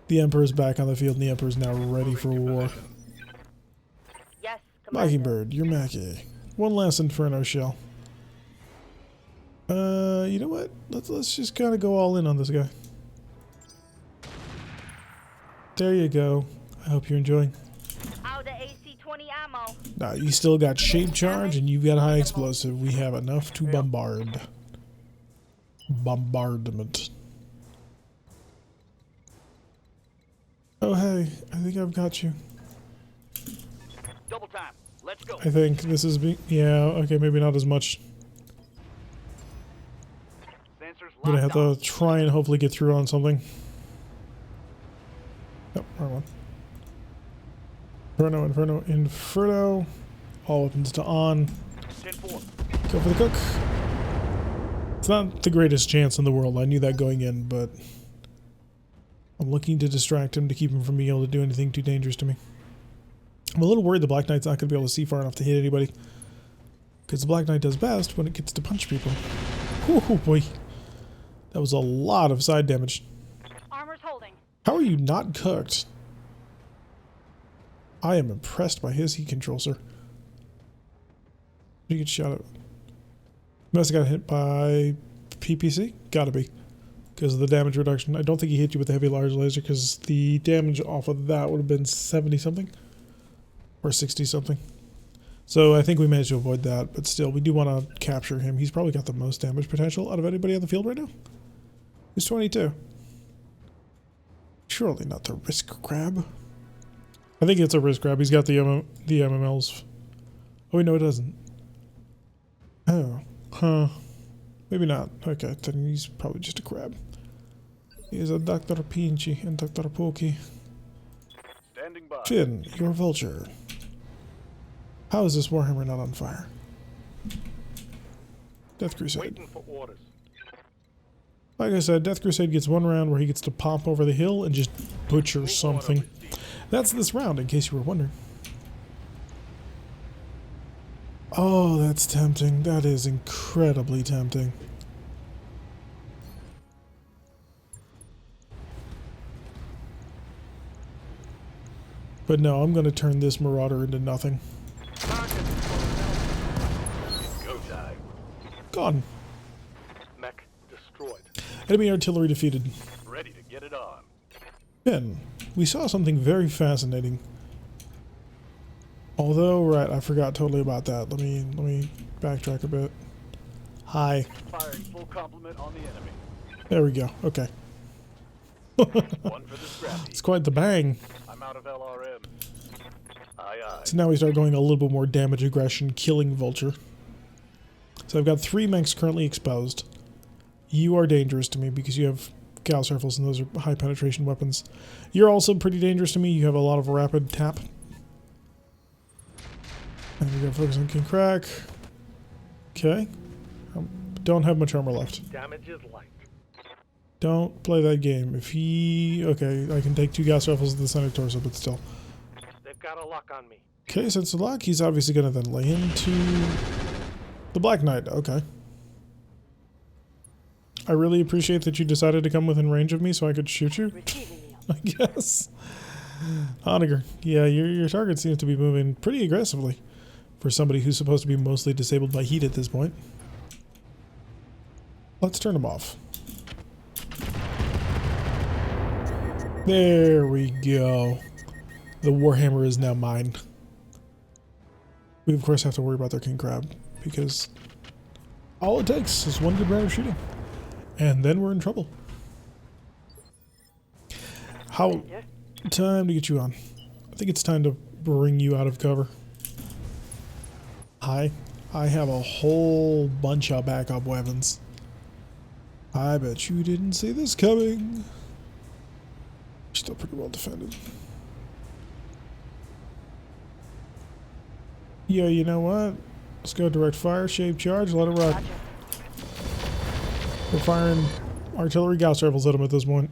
The Emperor's back on the field and the Emperor's now ready for war. Yes, Commander. Mockingbird, you're Mackie. One last Inferno shell. You know what? Let's just kind of go all in on this guy. There you go. I hope you're enjoying. Out of AC-20 ammo. Now, you still got shape charge and you've got high explosive. We have enough to bombard. Bombardment. Oh, hey. I think I've got you. Double time. Let's go. I think this is... yeah, okay, maybe not as much. Sensors I'm gonna have locked to try and hopefully get through on something. Nope, wrong one. Inferno, Inferno, Inferno. All weapons to on. 10-4. Go for the cook. It's not the greatest chance in the world. I knew that going in, but I'm looking to distract him to keep him from being able to do anything too dangerous to me. I'm a little worried the Black Knight's not going to be able to see far enough to hit anybody. Because the Black Knight does best when it gets to punch people. Oh boy. That was a lot of side damage. Armor's holding. How are you not cooked? I am impressed by his heat control, sir. You get shot at. Must have got hit by PPC? Gotta be. Because of the damage reduction. I don't think he hit you with the heavy large laser because the damage off of that would have been 70 something. Or 60 something. So I think we managed to avoid that, but still, we do want to capture him. He's probably got the most damage potential out of anybody on the field right now. He's 22. Surely not the risk grab. I think it's a risk grab. He's got the MMLs. Oh, wait, no, it doesn't. Oh, huh. Maybe not. Okay, then he's probably just a crab. He is a Dr. Pinchy and Dr. Pokey. Standing by. Finn, your vulture. How is this Warhammer not on fire? Death Crusade. Waiting for orders. Like I said, Death Crusade gets one round where he gets to pop over the hill and just butcher something. That's this round, in case you were wondering. Oh, that's tempting. That is incredibly tempting. But no, I'm going to turn this Marauder into nothing. Go time. Gone. Mech destroyed. Enemy artillery defeated. Ready to get it on. Then, we saw something very fascinating. Although, right, I forgot totally about that. Let me backtrack a bit. Hi. Firing full complement on the enemy. There we go. Okay. One for the scrappy. It's quite the bang. I'm out of LRM. Aye, aye. So now we start going a little bit more damage aggression, killing Vulture. So I've got 3 mechs currently exposed. You are dangerous to me because you have Gauss rifles and those are high penetration weapons. You're also pretty dangerous to me. You have a lot of rapid tap. And we're going to focus on King Crack. Okay. Don't have much armor left. Damage is light. Don't play that game. If he... Okay, I can take 2 Gauss rifles to the center torso, but still. They've got a lock on me. Okay, since the lock, he's obviously going to then lay into the Black Knight. Okay. I really appreciate that you decided to come within range of me so I could shoot you. I guess. Honegger. Yeah, your target seems to be moving pretty aggressively for somebody who's supposed to be mostly disabled by heat at this point. Let's turn him off. There we go. The Warhammer is now mine. We, of course, have to worry about their King Crab, because all it takes is one good round of shooting. And then we're in trouble. How... Time to get you on. I think it's time to bring you out of cover. Hi. I have a whole bunch of backup weapons. I bet you didn't see this coming. Still pretty well defended. Yeah, you know what? Let's go direct fire, shape charge, let it run. We're firing artillery Gauss rifles at him at this point.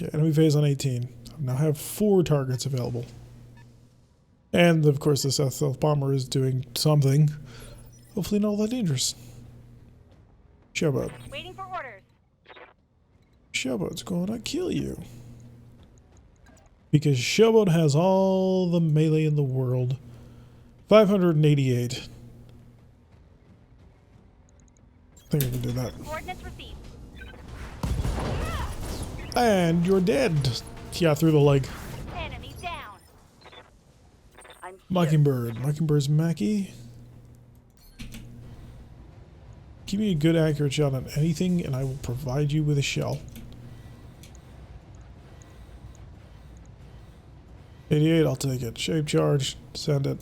Okay, enemy phase on 18. I now have 4 targets available. And, of course, the stealth bomber is doing something. Hopefully not all that dangerous. Showboat. Waiting for orders. Showboat's going to kill you. Because Showboat has all the melee in the world. 588. I think I can do that. Coordinates received. And you're dead. Yeah, through the leg. Enemy down. I'm Mockingbird. Mockingbird's Mackie. Give me a good accurate shot on anything and I will provide you with a shell. 88, I'll take it. Shape charge. Send it.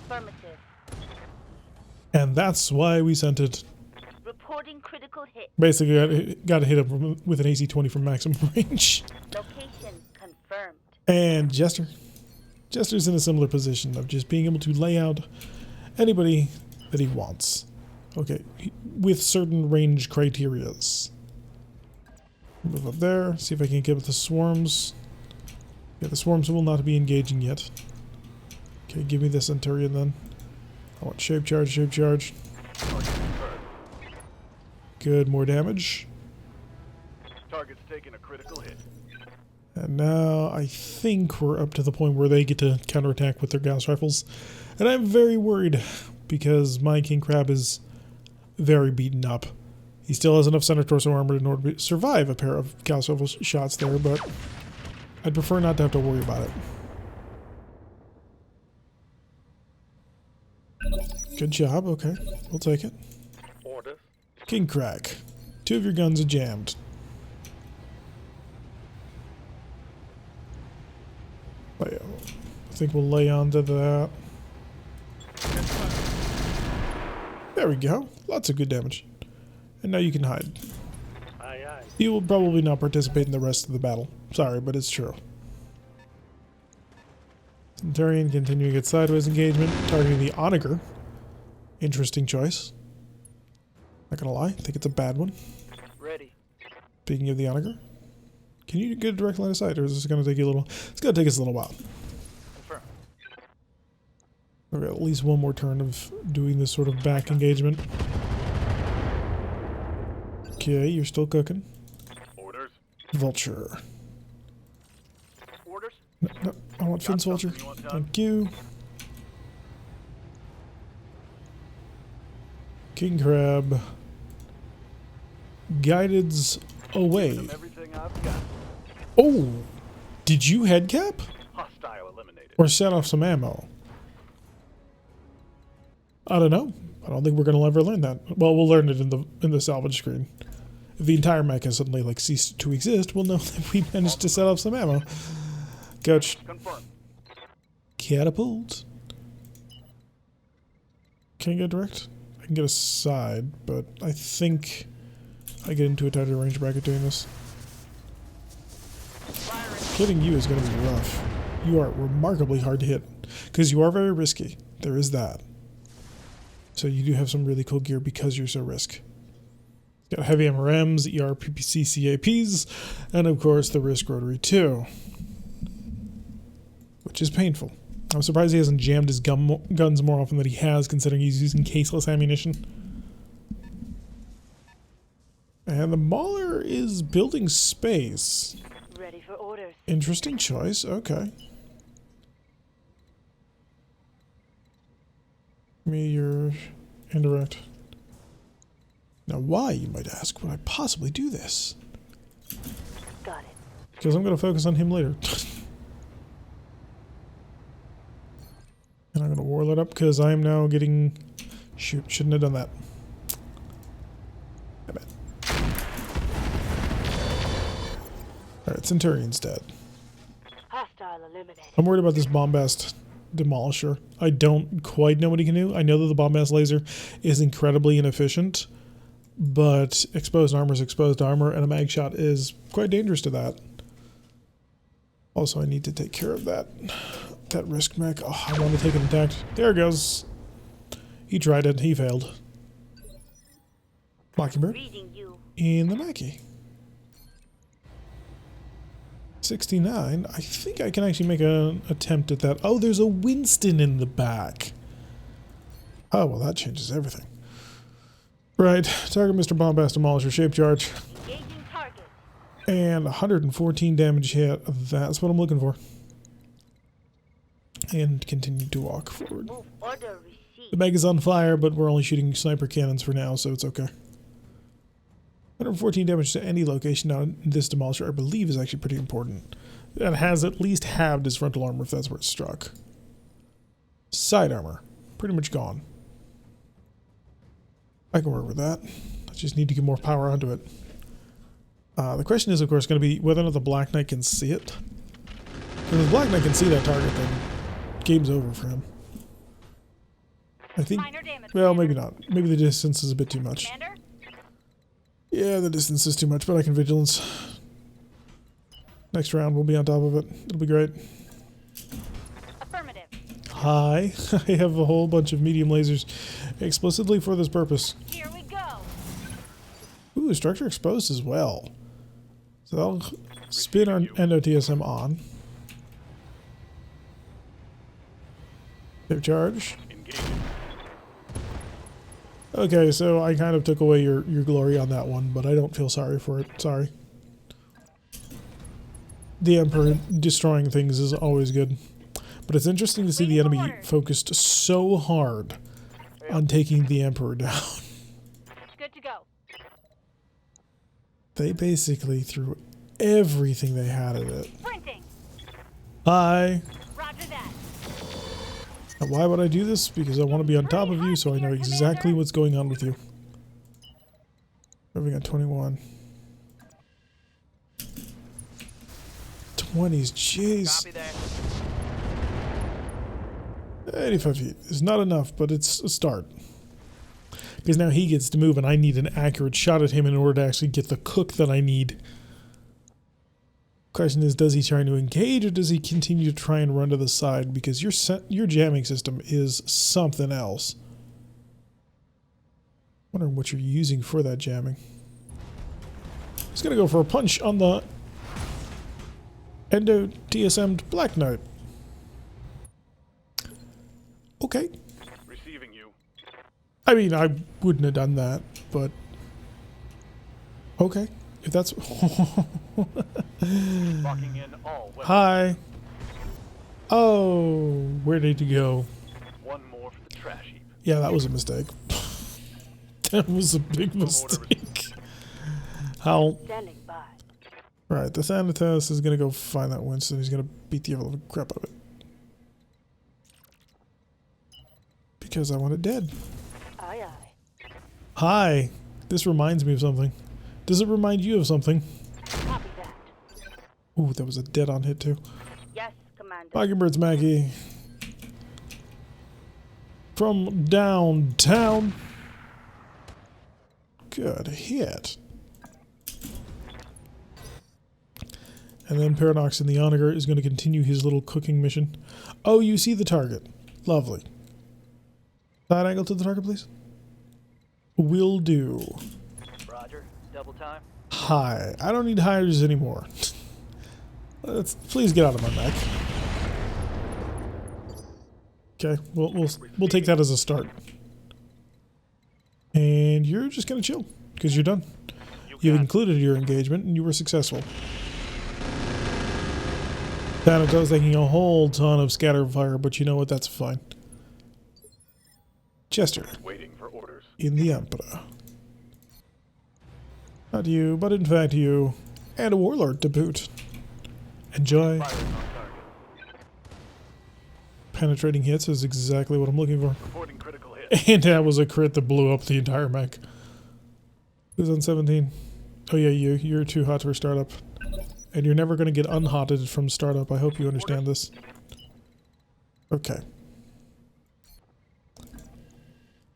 affirmative. And that's why we sent it. Reporting critical hit. Basically, got to hit him with an AC-20 from maximum range. Location confirmed. And Jester. Jester's in a similar position of just being able to lay out anybody that he wants. Okay, with certain range criterias. Move up there, see if I can get with the swarms. Yeah, the swarms will not be engaging yet. Okay, give me the Centurion then. I want shape charge, shape charge. Good, more damage. Target's taking a critical hit. And now I think we're up to the point where they get to counterattack with their Gauss rifles. And I'm very worried because my King Crab is very beaten up. He still has enough center torso armor in order to survive a pair of Gauss rifle shots there, but I'd prefer not to have to worry about it. Good job, okay. We'll take it. Order. King Crack. 2 of your guns are jammed. I think we'll lay onto that. There we go. Lots of good damage. And now you can hide. Aye, aye. You will probably not participate in the rest of the battle. Sorry, but it's true. Centurion continuing its sideways engagement, targeting the Onager. Interesting choice. Not gonna lie, I think it's a bad one. Ready. Speaking of the Onager, can you get a direct line of sight, or is this gonna take you a little? It's gonna take us a little while. Confirm. We've got at least one more turn of doing this sort of back engagement. Okay, you're still cooking. Orders. Vulture. Orders. No, I want Finn's Vulture. something you want done? Thank you. King Crab. Guided's away. Them everything I've got. Oh! Did you head cap? Hostile eliminated. Or set off some ammo? I don't know. I don't think we're gonna ever learn that. Well, we'll learn it in the salvage screen. If the entire mecha suddenly like ceased to exist, we'll know that we managed to set off some ammo. Coach. Confirm. Catapult. Can I get direct? I can get a side, but I think I get into a tighter range bracket doing this. Hitting you is going to be rough. You are remarkably hard to hit because you are very risky. There is that. So you do have some really cool gear because you're so risk. Got heavy MRMs, ER, PPC, CAPs, and of course the Risk Rotary 2. Which is painful. I'm surprised he hasn't jammed his guns more often than he has, considering he's using caseless ammunition. And the Mauler is building space. Ready for orders. Interesting choice, okay. Give me your indirect. Now why, you might ask, would I possibly do this? Got it. Because I'm going to focus on him later. And I'm going to war that up because I am now getting... Shoot, shouldn't have done that. Damn it. Alright, Centurion's dead. Hostile eliminated. I'm worried about this Bombast Demolisher. I don't quite know what he can do. I know that the Bombast Laser is incredibly inefficient, but exposed armor is exposed armor, and a mag shot is quite dangerous to that. Also, I need to take care of that risk mech. Oh, I want to take an attack. There it goes. He tried it. He failed. Mockingbird Reading you. in the Mackie. 69. I think I can actually make an attempt at that. Oh, there's a Winston in the back. Oh, well, that changes everything. Right. Target Mr. Bombast Demolisher. Shape charge. Engaging target. And 114 damage hit. That's what I'm looking for. And continue to walk forward. Move order received. The mag is on fire, but we're only shooting sniper cannons for now, so it's okay. 114 damage to any location. Now, this Demolisher, I believe, is actually pretty important. It has at least halved his frontal armor if that's where it struck. Side armor. Pretty much gone. I can work with that. I just need to get more power onto it. The question is, of course, going to be whether or not the Black Knight can see it. If the Black Knight can see that target, then game's over for him. I think... Minor damage. Well, maybe not. Maybe the distance is a bit too much. Commander? Yeah, the distance is too much, but I can vigilance. Next round, we'll be on top of it. It'll be great. Affirmative. Hi. I have a whole bunch of medium lasers explicitly for this purpose. Here we go. Ooh, structure exposed as well. So that'll spin our NOTSM on. Their charge. Engaging. Okay, so I kind of took away your glory on that one, but I don't feel sorry for it. Sorry. The Emperor destroying things is always good. But it's interesting to see the enemy focused so hard on taking the Emperor down. Good to go. They basically threw everything they had at it. Sprinting. Hi. Roger that. And why would I do this? Because I want to be on top of you so I know exactly what's going on with you. Moving on 21. 20s, jeez. Copy that. 85 feet is not enough, but it's a start. Because now he gets to move and I need an accurate shot at him in order to actually get the cook that I need. Question is, does he try to engage or does he continue to try and run to the side? Because your jamming system is something else. Wondering what you're using for that jamming. He's gonna go for a punch on the Endo TSM'd Black Knight. Okay. Receiving you. I mean, I wouldn't have done that, but okay. If that's Locking in all weapons. Hi. Oh, where did you go? One more for the trash heap. Yeah, that was a mistake. That was a big mistake. Howl. Standing by. Right, the Thanatos is gonna go find that Winston. He's gonna beat the ever crap out of it. Because I want it dead. Aye, aye. Hi. This reminds me of something. Does it remind you of something? Copy that. Ooh, that was a dead-on hit too. Yes, Commander. Mockingbirds, Maggie. From downtown. Good hit. And then Paradox in the Onager is going to continue his little cooking mission. Oh, you see the target. Lovely. Side angle to the target, please. Will do. Roger. Double time. Hi. I don't need hires anymore. Please get out of my back. Okay, we'll take that as a start. And you're just gonna chill because you're done. You've concluded your engagement and you were successful. Thanatos taking a whole ton of scatter fire, but you know what? That's fine. Chester Waiting for orders. in the Emperor. Not you, but in fact you, and a warlord to boot. Enjoy. Fire on target. Penetrating hits is exactly what I'm looking for. Reporting critical hit. And that was a crit that blew up the entire mech. Who's on 17? Oh yeah, you're too hot for startup. And you're never going to get unhotted from startup. I hope you understand this. Okay. I'm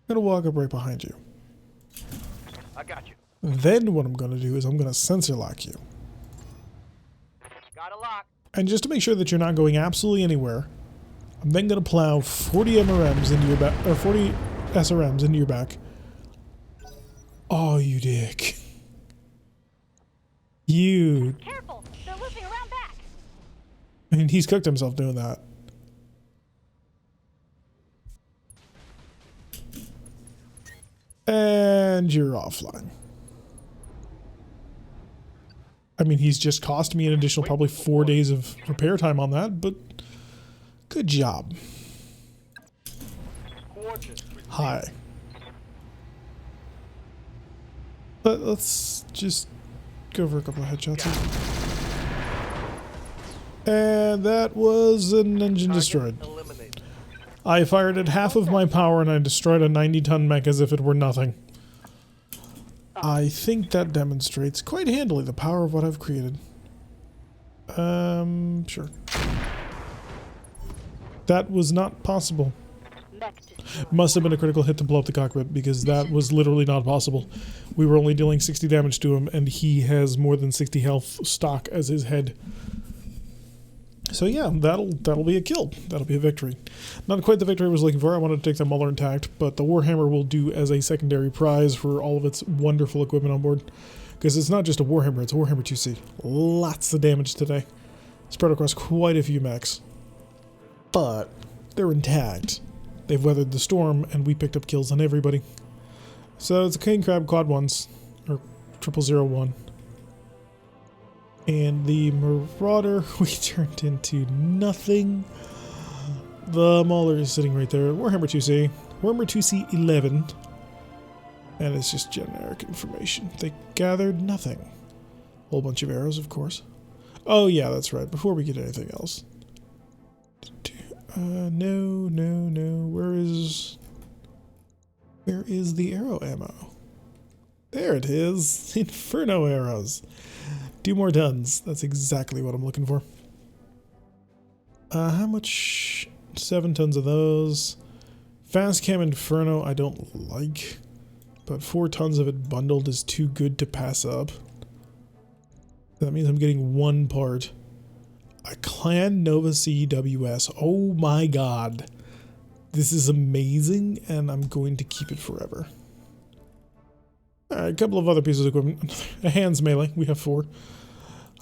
going to walk up right behind you. I got you. Then what I'm going to do is I'm going to sensor lock you. Got a lock. And just to make sure that you're not going absolutely anywhere, I'm then going to plow 40 MRMs into your back, or 40 SRMs into your back. Oh, you dick. You. Careful! They're looping around back. I mean, he's cooked himself doing that. And you're offline. I mean, he's just cost me an additional probably 4 days of repair time on that, but good job. Hi. But let's just go for a couple of headshots here. And that was an engine destroyed. I fired at half of my power and I destroyed a 90-ton mech as if it were nothing. I think that demonstrates quite handily the power of what I've created. Sure. That was not possible. Must have been a critical hit to blow up the cockpit because that was literally not possible. We were only dealing 60 damage to him and he has more than 60 health stock as his head. So yeah, that'll be a kill. That'll be a victory. Not quite the victory I was looking for. I wanted to take the Muller intact, but the Warhammer will do as a secondary prize for all of its wonderful equipment on board. Because it's not just a Warhammer, it's a Warhammer 2C. Lots of damage today. Spread across quite a few mechs. But they're intact. They've weathered the storm, and we picked up kills on everybody. So it's a king crab quad ones, or 0001. And the marauder we turned into nothing. The mauler is sitting right there. Warhammer 2C. Warhammer 2C 11. And it's just generic information. They gathered nothing. Whole bunch of arrows, of course. Oh yeah, that's right. Before we get anything else. No. Where is the arrow ammo? There it is. Inferno arrows. 2 more tons. That's exactly what I'm looking for. How much? 7 tons of those. Fast cam Inferno I don't like. But 4 tons of it bundled is too good to pass up. That means I'm getting 1 part. A Clan Nova CWS. Oh my god. This is amazing, and I'm going to keep it forever. Alright, a couple of other pieces of equipment. A hands melee. We have 4.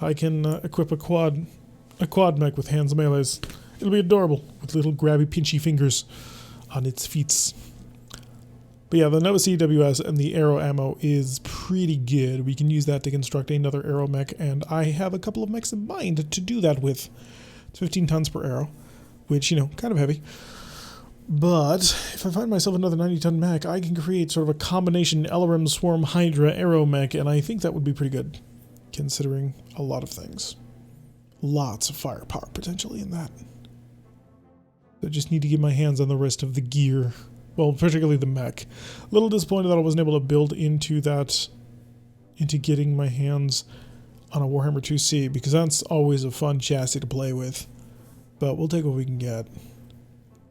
I can equip a quad mech with hands melees. It'll be adorable, with little grabby pinchy fingers on its feet. But yeah, the Nova CWS and the arrow ammo is pretty good. We can use that to construct another arrow mech, and I have a couple of mechs in mind to do that with. It's 15 tons per arrow, which, you know, kind of heavy. But if I find myself another 90-ton mech, I can create sort of a combination Elrim Swarm Hydra arrow mech, and I think that would be pretty good, considering a lot of things. Lots of firepower potentially in that. I just need to get my hands on the rest of the gear. Well, particularly the mech. A little disappointed that I wasn't able to build into getting my hands on a Warhammer 2C, because that's always a fun chassis to play with. But we'll take what we can get.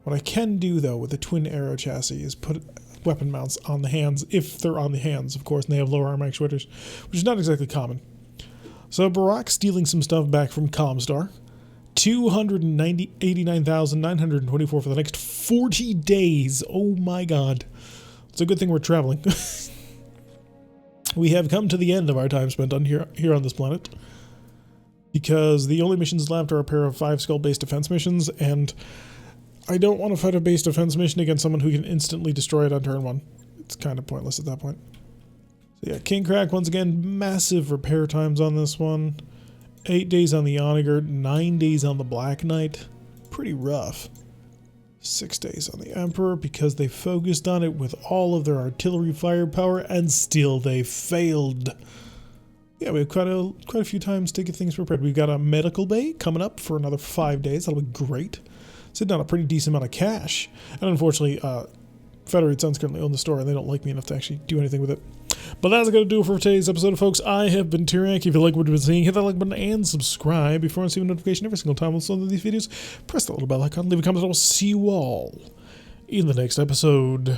What I can do, though, with the twin arrow chassis is put weapon mounts on the hands, if they're on the hands, of course, and they have lower armor actuators, which is not exactly common. So Barack's stealing some stuff back from Comstar. 289,924 for the next 40 days. Oh my god. It's a good thing we're traveling. We have come to the end of our time spent on here on this planet, because the only missions left are a pair of 5 skull-based defense missions, and I don't want to fight a base defense mission against someone who can instantly destroy it on turn 1. It's kind of pointless at that point. So yeah, King Crack, once again, massive repair times on this one. 8 days on the Onager, 9 days on the Black Knight. Pretty rough. 6 days on the Emperor, because they focused on it with all of their artillery firepower, and still they failed. Yeah, we have quite a few times to get things prepared. We've got a medical bay coming up for another 5 days. That'll be great. Sitting on a pretty decent amount of cash. And unfortunately, Federated Sons currently own the store, and they don't like me enough to actually do anything with it. But that's going to do it for today's episode, folks. I have been Tyriak. If you like what you've been seeing, hit that like button and subscribe. If you want to receive a notification every single time we'll upload these videos, press that little bell icon, leave a comment, and I'll see you all in the next episode.